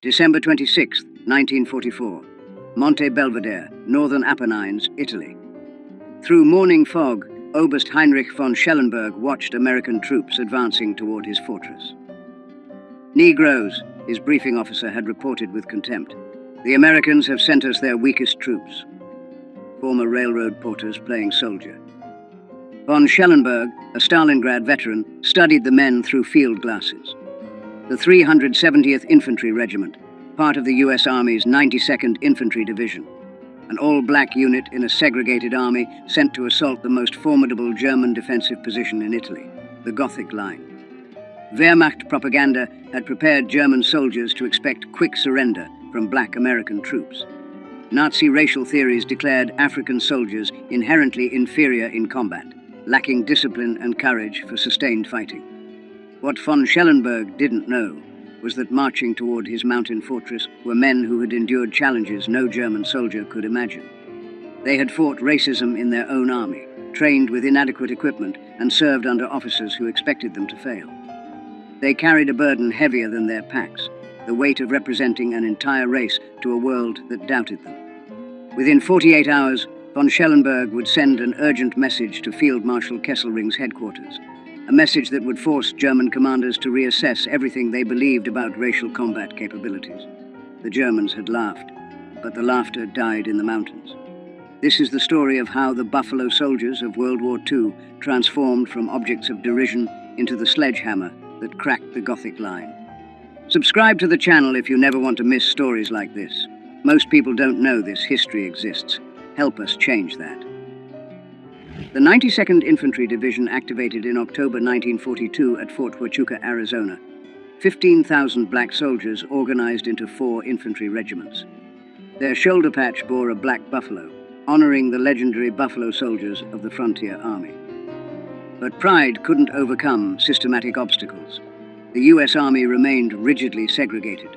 December 26, 1944. Monte Belvedere, Northern Apennines, Italy. Through morning fog, Oberst Heinrich von Schellenberg watched American troops advancing toward his fortress. "Negroes," his briefing officer had reported with contempt. "The Americans have sent us their weakest troops." Former railroad porters playing soldier. Von Schellenberg, a Stalingrad veteran, studied the men through field glasses. The 370th Infantry Regiment, part of the U.S. Army's 92nd Infantry Division, an all-black unit in a segregated army sent to assault the most formidable German defensive position in Italy, the Gothic Line. Wehrmacht propaganda had prepared German soldiers to expect quick surrender from black American troops. Nazi racial theories declared African soldiers inherently inferior in combat, lacking discipline and courage for sustained fighting. What von Schellenberg didn't know was that marching toward his mountain fortress were men who had endured challenges no German soldier could imagine. They had fought racism in their own army, trained with inadequate equipment, and served under officers who expected them to fail. They carried a burden heavier than their packs, the weight of representing an entire race to a world that doubted them. Within 48 hours, von Schellenberg would send an urgent message to Field Marshal Kesselring's headquarters, a message that would force German commanders to reassess everything they believed about racial combat capabilities. The Germans had laughed, but the laughter died in the mountains. This is the story of how the Buffalo Soldiers of World War II transformed from objects of derision into the sledgehammer that cracked the Gothic Line. Subscribe to the channel if you never want to miss stories like this. Most people don't know this history exists. Help us change that. The 92nd Infantry Division activated in October 1942 at Fort Huachuca, Arizona. 15,000 black soldiers organized into 4 infantry regiments. Their shoulder patch bore a black buffalo, honoring the legendary Buffalo Soldiers of the Frontier Army. But pride couldn't overcome systematic obstacles. The U.S. Army remained rigidly segregated.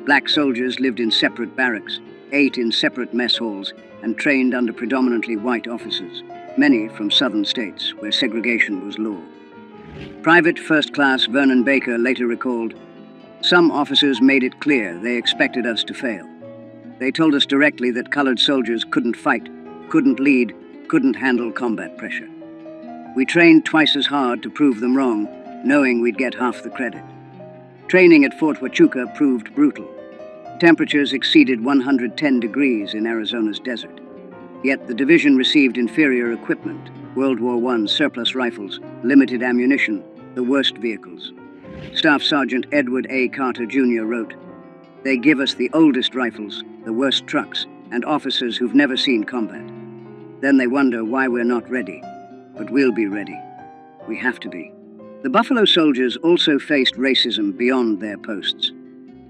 Black soldiers lived in separate barracks, ate in separate mess halls, and trained under predominantly white officers, many from southern states where segregation was law. Private First Class Vernon Baker later recalled, "Some officers made it clear they expected us to fail. They told us directly that colored soldiers couldn't fight, couldn't lead, couldn't handle combat pressure. We trained twice as hard to prove them wrong, knowing we'd get half the credit." Training at Fort Huachuca proved brutal. Temperatures exceeded 110 degrees in Arizona's desert. Yet the division received inferior equipment, World War I surplus rifles, limited ammunition, the worst vehicles. Staff Sergeant Edward A. Carter Jr. wrote, "They give us the oldest rifles, the worst trucks, and officers who've never seen combat. Then they wonder why we're not ready. But we'll be ready. We have to be." The Buffalo Soldiers also faced racism beyond their posts.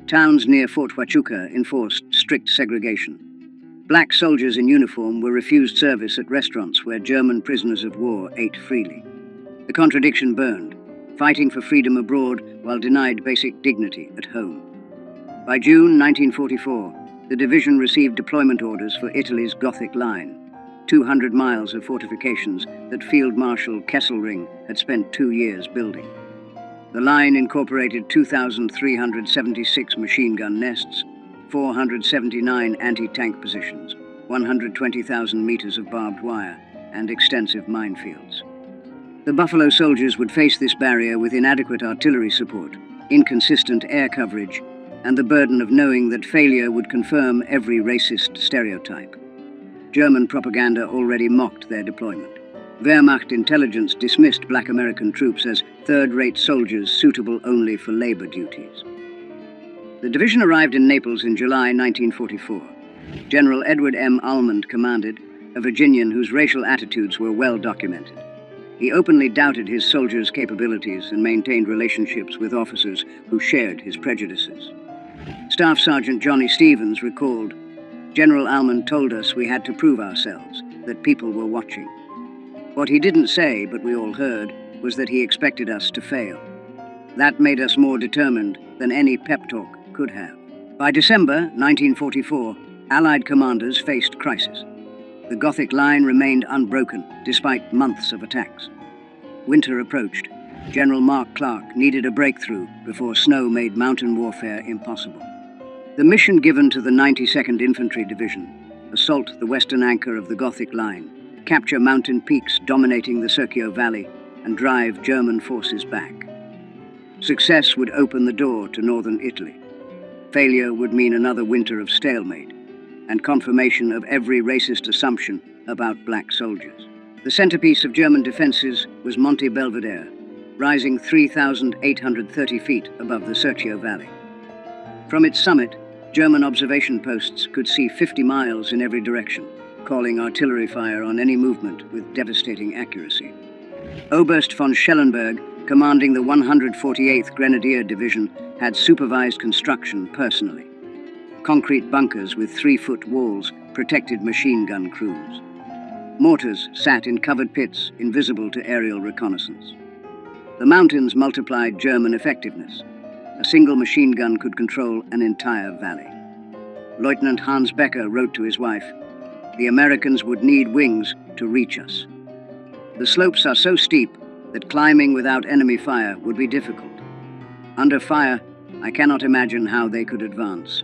Towns near Fort Huachuca enforced strict segregation. Black soldiers in uniform were refused service at restaurants where German prisoners of war ate freely. The contradiction burned, fighting for freedom abroad while denied basic dignity at home. By June 1944, the division received deployment orders for Italy's Gothic Line, 200 miles of fortifications that Field Marshal Kesselring had spent 2 years building. The line incorporated 2,376 machine gun nests, 479 anti-tank positions, 120,000 meters of barbed wire, and extensive minefields. The Buffalo Soldiers would face this barrier with inadequate artillery support, inconsistent air coverage, and the burden of knowing that failure would confirm every racist stereotype. German propaganda already mocked their deployment. Wehrmacht intelligence dismissed black American troops as third-rate soldiers suitable only for labor duties. The division arrived in Naples in July 1944. General Edward M. Almond commanded, a Virginian whose racial attitudes were well documented. He openly doubted his soldiers' capabilities and maintained relationships with officers who shared his prejudices. Staff Sergeant Johnny Stevens recalled, "General Almond told us we had to prove ourselves, that people were watching. What he didn't say, but we all heard, was that he expected us to fail. That made us more determined than any pep talk could have." By December 1944, Allied commanders faced crisis. The Gothic Line remained unbroken despite months of attacks. Winter approached. General Mark Clark needed a breakthrough before snow made mountain warfare impossible. The mission given to the 92nd Infantry Division: assault the western anchor of the Gothic Line, capture mountain peaks dominating the Serchio Valley, and drive German forces back. Success would open the door to northern Italy. Failure would mean another winter of stalemate and confirmation of every racist assumption about black soldiers. The centerpiece of German defenses was Monte Belvedere, rising 3,830 feet above the Serchio Valley. From its summit, German observation posts could see 50 miles in every direction, calling artillery fire on any movement with devastating accuracy. Oberst von Schellenberg, commanding the 148th Grenadier Division, had supervised construction personally. Concrete bunkers with 3-foot walls protected machine gun crews. Mortars sat in covered pits, invisible to aerial reconnaissance. The mountains multiplied German effectiveness. A single machine gun could control an entire valley. Lieutenant Hans Becker wrote to his wife, "The Americans would need wings to reach us. The slopes are so steep that climbing without enemy fire would be difficult. Under fire, I cannot imagine how they could advance.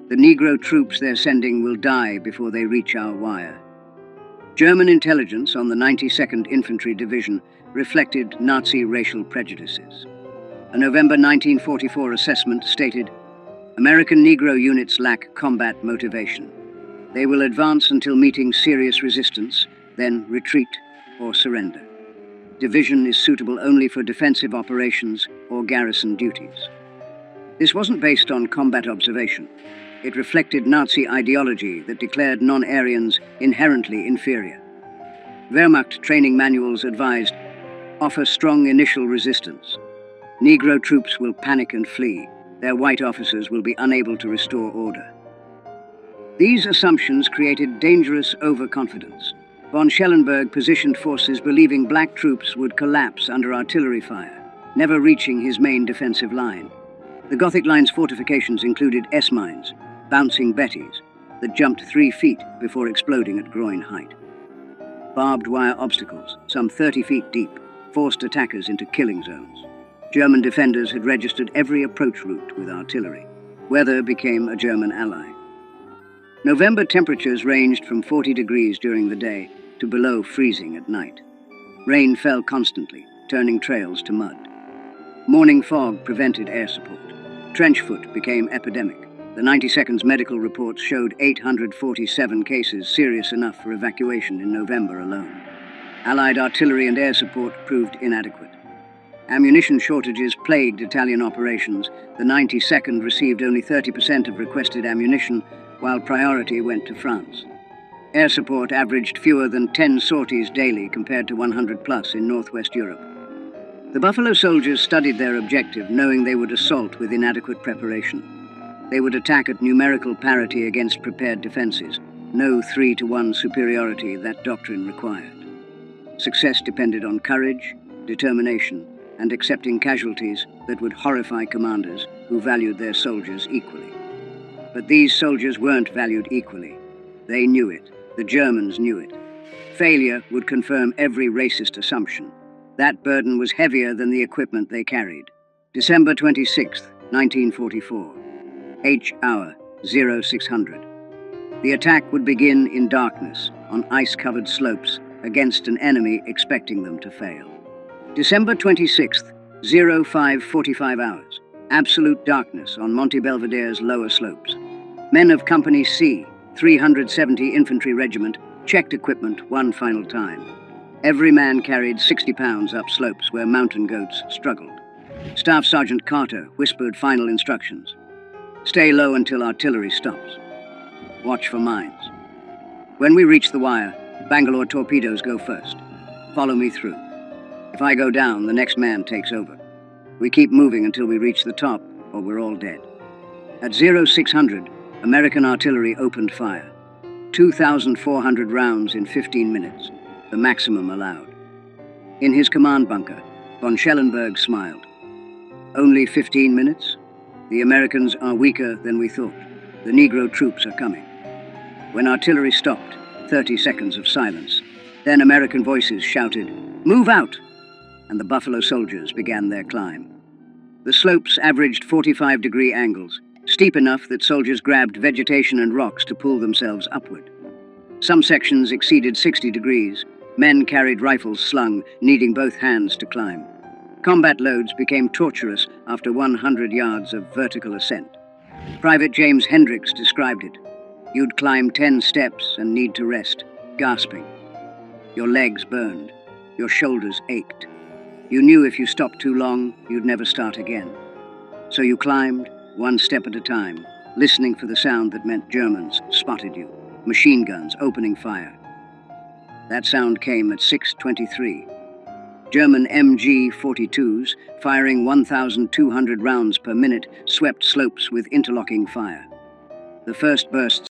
The Negro troops they're sending will die before they reach our wire." German intelligence on the 92nd Infantry Division reflected Nazi racial prejudices. A November 1944 assessment stated, "American Negro units lack combat motivation. They will advance until meeting serious resistance, then retreat or surrender. Division is suitable only for defensive operations or garrison duties." This wasn't based on combat observation. It reflected Nazi ideology that declared non-Aryans inherently inferior. Wehrmacht training manuals advised, "Offer strong initial resistance. Negro troops will panic and flee. Their white officers will be unable to restore order." These assumptions created dangerous overconfidence. Von Schellenberg positioned forces believing black troops would collapse under artillery fire, never reaching his main defensive line. The Gothic Line's fortifications included S-mines, bouncing Bettys, that jumped 3 feet before exploding at groin height. Barbed wire obstacles, some 30 feet deep, forced attackers into killing zones. German defenders had registered every approach route with artillery. Weather became a German ally. November temperatures ranged from 40 degrees during the day to below freezing at night. Rain fell constantly, turning trails to mud. Morning fog prevented air support. Trench foot became epidemic. The 92nd's medical reports showed 847 cases serious enough for evacuation in November alone. Allied artillery and air support proved inadequate. Ammunition shortages plagued Italian operations. The 92nd received only 30% of requested ammunition, while priority went to France. Air support averaged fewer than 10 sorties daily compared to 100 plus in northwest Europe. The Buffalo soldiers studied their objective, knowing they would assault with inadequate preparation. They would attack at numerical parity against prepared defenses, no 3-to-1 superiority that doctrine required. Success depended on courage, determination, and accepting casualties that would horrify commanders who valued their soldiers equally. But these soldiers weren't valued equally. They knew it. The Germans knew it. Failure would confirm every racist assumption. That burden was heavier than the equipment they carried. December 26, 1944. H hour 0600. The attack would begin in darkness, on ice-covered slopes, against an enemy expecting them to fail. December 26th, 05:45 hours. Absolute darkness on Monte Belvedere's lower slopes. Men of Company C, 370 Infantry Regiment, checked equipment one final time. Every man carried 60 pounds up slopes where mountain goats struggled. Staff Sergeant Carter whispered final instructions. "Stay low until artillery stops. Watch for mines. When we reach the wire, Bangalore torpedoes go first. Follow me through. If I go down, the next man takes over. We keep moving until we reach the top, or we're all dead." At 0600, American artillery opened fire. 2,400 rounds in 15 minutes, the maximum allowed. In his command bunker, von Schellenberg smiled. "Only 15 minutes? The Americans are weaker than we thought. The Negro troops are coming." When artillery stopped, 30 seconds of silence. Then American voices shouted, "Move out!" And the Buffalo soldiers began their climb. The slopes averaged 45-degree angles, steep enough that soldiers grabbed vegetation and rocks to pull themselves upward. Some sections exceeded 60 degrees. Men carried rifles slung, needing both hands to climb. Combat loads became torturous after 100 yards of vertical ascent. Private James Hendricks described it. You'd climb 10 steps and need to rest, gasping. Your legs burned. Your shoulders ached. You knew if you stopped too long, you'd never start again. So you climbed, one step at a time, listening for the sound that meant Germans spotted you, machine guns opening fire. That sound came at 6:23. German MG-42s, firing 1,200 rounds per minute, swept slopes with interlocking fire. The first bursts